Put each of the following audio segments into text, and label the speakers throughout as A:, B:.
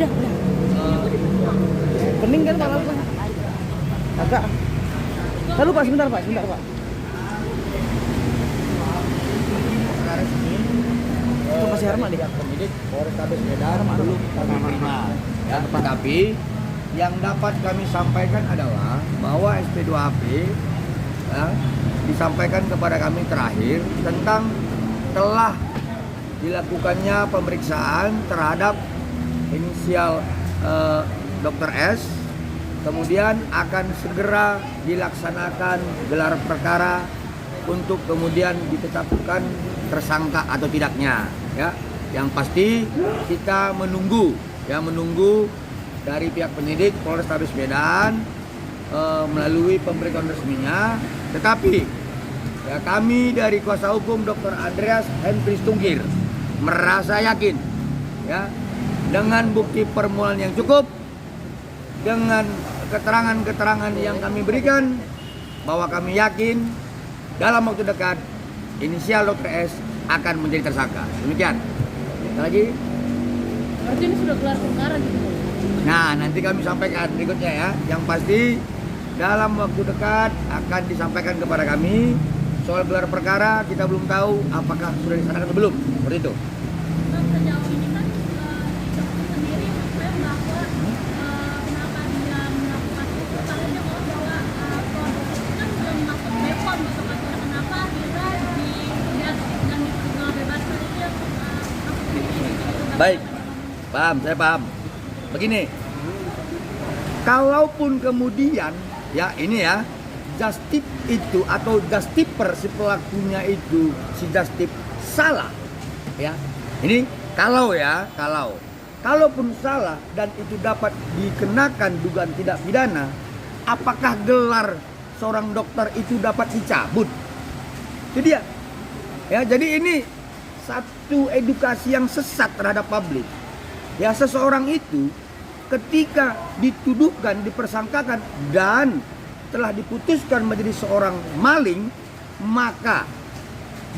A: Udah. Pening kan malam Pak? Agak. Lalu Pak, sebentar Pak. Itu masih Herman nih.
B: Penyidik Polrestabes Medan belum kami terima. Ya, tetapi yang dapat kami sampaikan adalah bahwa SP2HP ya, disampaikan kepada kami terakhir tentang telah dilakukannya pemeriksaan terhadap inisial Dr. S. Kemudian akan segera dilaksanakan gelar perkara untuk kemudian ditetapkan tersangka atau tidaknya. Ya, yang pasti kita menunggu dari pihak penyidik Polrestabes Medan melalui pemberitahuan resminya. Tetapi ya, kami dari kuasa hukum Dr. Andreas Henry Tungkir merasa yakin ya dengan bukti permulaan yang cukup, dengan keterangan-keterangan yang kami berikan, bahwa kami yakin dalam waktu dekat inisial Dr. S akan menjadi tersangka. Demikian. Ada lagi?
C: Berarti ini sudah gelar perkara gitu.
B: Nah, nanti kami sampaikan berikutnya ya. Yang pasti dalam waktu dekat akan disampaikan kepada kami. Soal gelar perkara kita belum tahu apakah sudah diserahkan atau belum. Seperti itu.
C: Bang, sejauh ini kan dokter sendiri mengklaim bahwa kenapa dia melakukan itu karena dia mau bahwa produk itu kan belum masuk BPOM gitu kan. Kenapa akhirnya dan dibebaskan itu yang masuk gitu.
B: Baik. Paham, saya paham. Begini. Kalaupun kemudian ya ini ya Justip itu atau Justiper si pelakunya itu si Justip salah ya. Ini kalaupun salah dan itu dapat dikenakan dugaan tidak pidana, apakah gelar seorang dokter itu dapat dicabut? Itu dia. Ya, jadi ini satu edukasi yang sesat terhadap publik. Ya, seseorang itu ketika dituduhkan, dipersangkakan dan telah diputuskan menjadi seorang maling, maka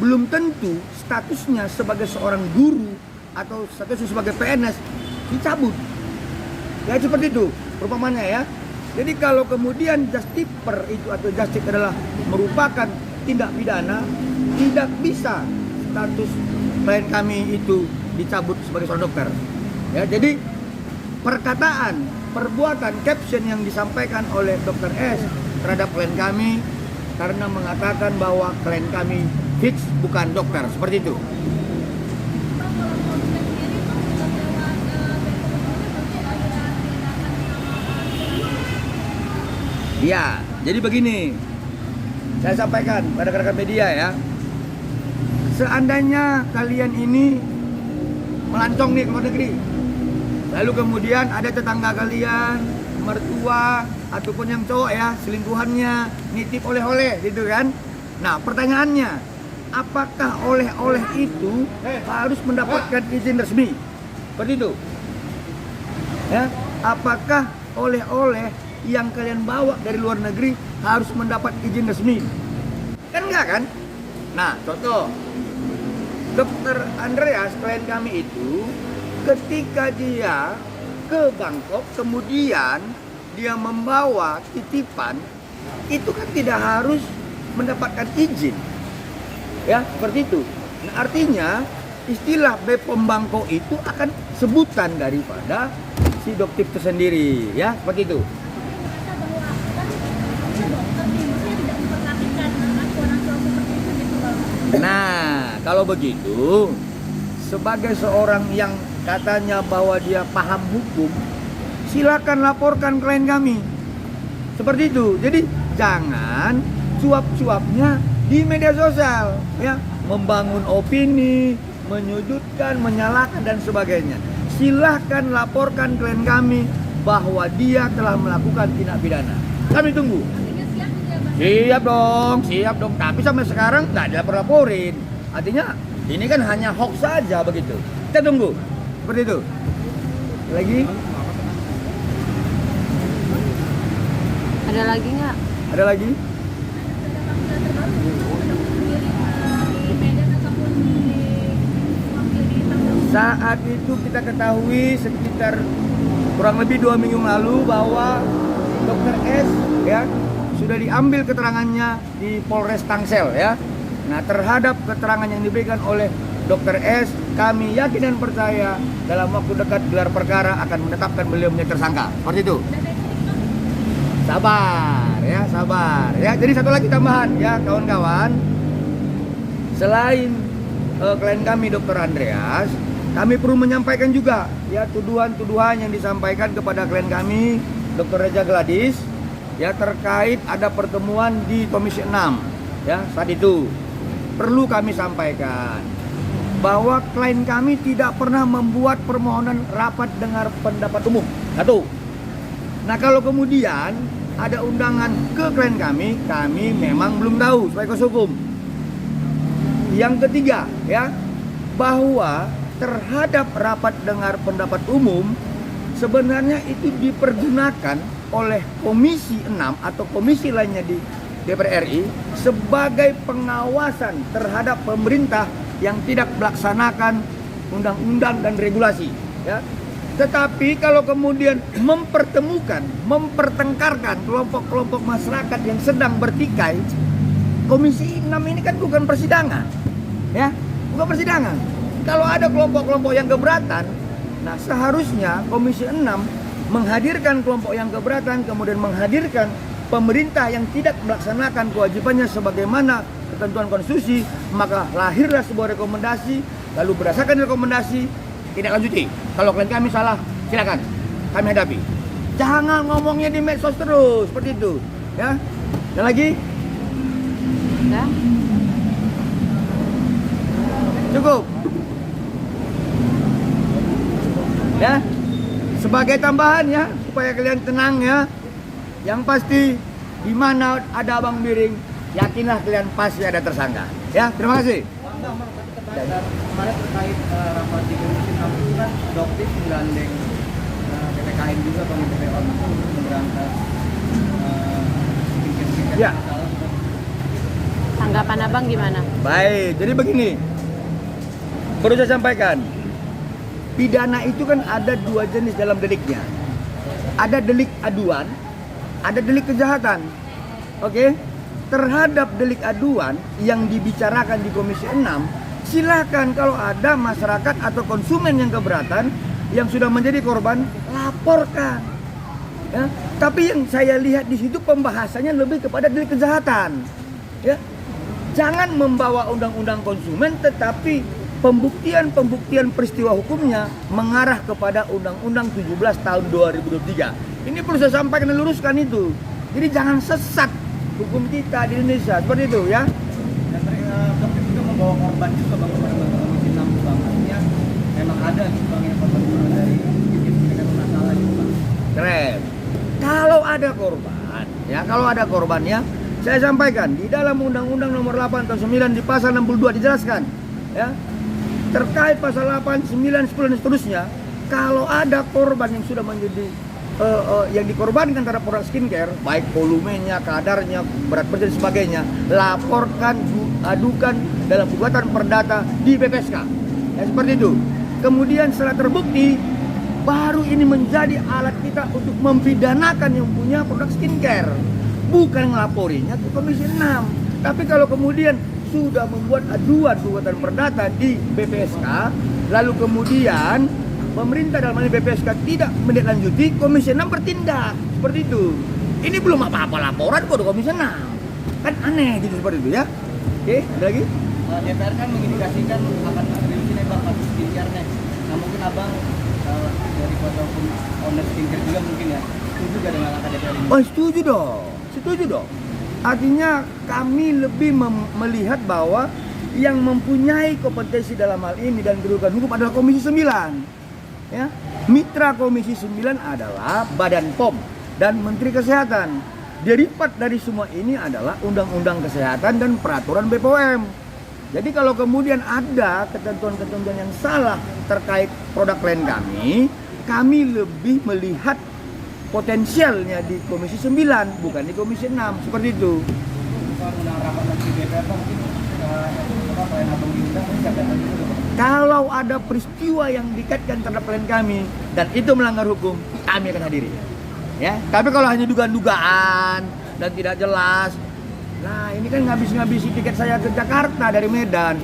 B: belum tentu statusnya sebagai seorang guru atau statusnya sebagai PNS dicabut. Ya seperti itu perumpamannya ya. Jadi kalau kemudian Justiper itu atau Justip adalah merupakan tindak pidana, tidak bisa status klien kami itu dicabut sebagai seorang dokter. Ya, jadi perkataan, perbuatan, caption yang disampaikan oleh Dr. S terhadap klien kami karena mengatakan bahwa klien kami fix bukan dokter, seperti itu. Ya, jadi begini, saya sampaikan pada rekan-rekan media ya. Seandainya kalian ini melancong nih ke luar negeri, lalu kemudian ada tetangga kalian, mertua ataupun yang cowok ya, selingkuhannya nitip oleh-oleh gitu kan. Nah, pertanyaannya, apakah oleh-oleh itu harus mendapatkan izin resmi? Seperti itu. Ya, apakah oleh-oleh yang kalian bawa dari luar negeri harus mendapat izin resmi? Kan enggak kan? Nah, contoh Dr. Andreas, klien kami itu ketika dia ke Bangkok kemudian dia membawa titipan, itu kan tidak harus mendapatkan izin. Ya, seperti itu. Nah, artinya istilah BPOM Bangkok itu akan sebutan daripada si dokter itu sendiri, ya, seperti itu. Nah, kalau begitu, sebagai seorang yang katanya bahwa dia paham hukum, silakan laporkan klien kami. Seperti itu. Jadi jangan cuap-cuapnya di media sosial, ya, membangun opini, menyudutkan, menyalahkan dan sebagainya. Silahkan laporkan klien kami bahwa dia telah melakukan tindak pidana. Kami tunggu. Siap dong. Tapi sampai sekarang nggak dilapor-laporin. Artinya ini kan hanya hoax saja begitu. Kita tunggu. Seperti itu. Lagi?
A: Ada lagi nggak?
B: Ada lagi? Saat itu kita ketahui sekitar kurang lebih 2 minggu lalu bahwa Dr. S ya sudah diambil keterangannya di Polres Tangsel ya. Nah, terhadap keterangan yang diberikan oleh Dr. S, kami yakin dan percaya dalam waktu dekat gelar perkara akan menetapkan beliau menjadi tersangka. Seperti itu. Sabar ya, sabar ya. Jadi satu lagi tambahan ya kawan-kawan. Selain klien kami Dr. Andreas, kami perlu menyampaikan juga ya tuduhan-tuduhan yang disampaikan kepada klien kami Dr. Reza Gladys ya terkait ada pertemuan di Komisi 6 ya. Saat itu perlu kami sampaikan bahwa klien kami tidak pernah membuat permohonan rapat dengar pendapat umum. Satu. Nah, kalau kemudian ada undangan ke klien kami memang belum tahu sebagai kuasa hukum. Yang ketiga, ya, bahwa terhadap rapat dengar pendapat umum sebenarnya itu dipergunakan oleh Komisi 6 atau komisi lainnya di DPR RI sebagai pengawasan terhadap pemerintah yang tidak melaksanakan undang-undang dan regulasi, ya. Tetapi kalau kemudian mempertengkarkan kelompok-kelompok masyarakat yang sedang bertikai, Komisi 6 ini kan bukan persidangan, ya, bukan persidangan. Kalau ada kelompok-kelompok yang keberatan, nah seharusnya Komisi 6 menghadirkan kelompok yang keberatan, kemudian menghadirkan pemerintah yang tidak melaksanakan kewajibannya sebagaimana ketentuan konstitusi, maka lahirlah sebuah rekomendasi, lalu berdasarkan rekomendasi tidak lanjuti. Kalau klien kami salah, silakan kami hadapi. Jangan ngomongnya di medsos terus seperti itu, ya. Dan lagi?
D: Ya.
B: Cukup. Ya. Sebagai tambahan ya, supaya kalian tenang ya. Yang pasti di mana ada Abang Biring, yakinlah kalian pasti ada tersangka. Ya, terima kasih.
A: Kemarin terkait rapat di Komisi 6 itu kan Doktif menggandeng PPKM juga Komite PPKM untuk memberantas skincare
B: Ya.
D: Tanggapan abang gimana?
B: Baik, jadi begini. Perlu saya sampaikan, pidana itu kan ada dua jenis dalam deliknya. Ada delik aduan, ada delik kejahatan. Oke? Terhadap delik aduan yang dibicarakan di Komisi 6, silakan kalau ada masyarakat atau konsumen yang keberatan yang sudah menjadi korban, laporkan. Ya, tapi yang saya lihat di situ pembahasannya lebih kepada delik kejahatan. Ya. Jangan membawa undang-undang konsumen, tetapi pembuktian peristiwa hukumnya mengarah kepada Undang-Undang 17 tahun 2023. Ini perlu saya sampaikan dan luruskan itu. Jadi jangan sesat hukum kita di Indonesia seperti itu ya.
A: Dan Doktif juga membawa korban juga bang kepada Komisi 6 bang. Artinya memang ada bang yang korban dari dengan masalah itu bang.
B: Keren. Kalau ada korban, ya kalau ada korbannya, saya sampaikan di dalam Undang-Undang Nomor 8 tahun 9 di pasal 62 dijelaskan, ya, terkait pasal 8, 9, 10 dan seterusnya. Kalau ada korban yang sudah menjadi yang dikorbankan terhadap produk skincare, baik volumenya, kadarnya, berat badan dan sebagainya, laporkan, adukan dalam gugatan perdata di BPSK. Ya, seperti itu. Kemudian setelah terbukti, baru ini menjadi alat kita untuk mempidanakan yang punya produk skincare. Bukan ngelaporinya ke Komisi 6. Tapi kalau kemudian sudah membuat aduan gugatan perdata di BPSK, lalu kemudian pemerintah dalam hal ini BPSK tidak menindaklanjuti, Komisi 6 bertindak. Seperti itu. Ini belum apa-apa laporan kok di Komisi 6. Kan aneh gitu seperti itu ya. Oke, ada lagi?
A: DPR kan mengindikasikan akan revisi nih bang kasus skincare-nya. Nah mungkin abang dari kuasa hukum owner skincare juga mungkin ya setuju gak dengan langkah DPR ini?
B: Oh, setuju dong. Setuju dong. Artinya kami lebih melihat bahwa yang mempunyai kompetensi dalam hal ini dan kedudukan hukum adalah Komisi 9. Ya, mitra Komisi 9 adalah Badan POM dan Menteri Kesehatan. Derivat dari semua ini adalah Undang-Undang Kesehatan dan Peraturan BPOM. Jadi kalau kemudian ada ketentuan-ketentuan yang salah terkait produk klien kami lebih melihat potensialnya di Komisi 9 bukan di Komisi 6 seperti itu.
A: Kalau undang rapat nanti DPR mungkin klien abang diundang siapa yang juga?
B: Kalau ada peristiwa yang dikaitkan terhadap klien kami dan itu melanggar hukum, kami akan hadiri. Ya, tapi kalau hanya dugaan-dugaan dan tidak jelas, nah ini kan ngabisi tiket saya ke Jakarta dari Medan.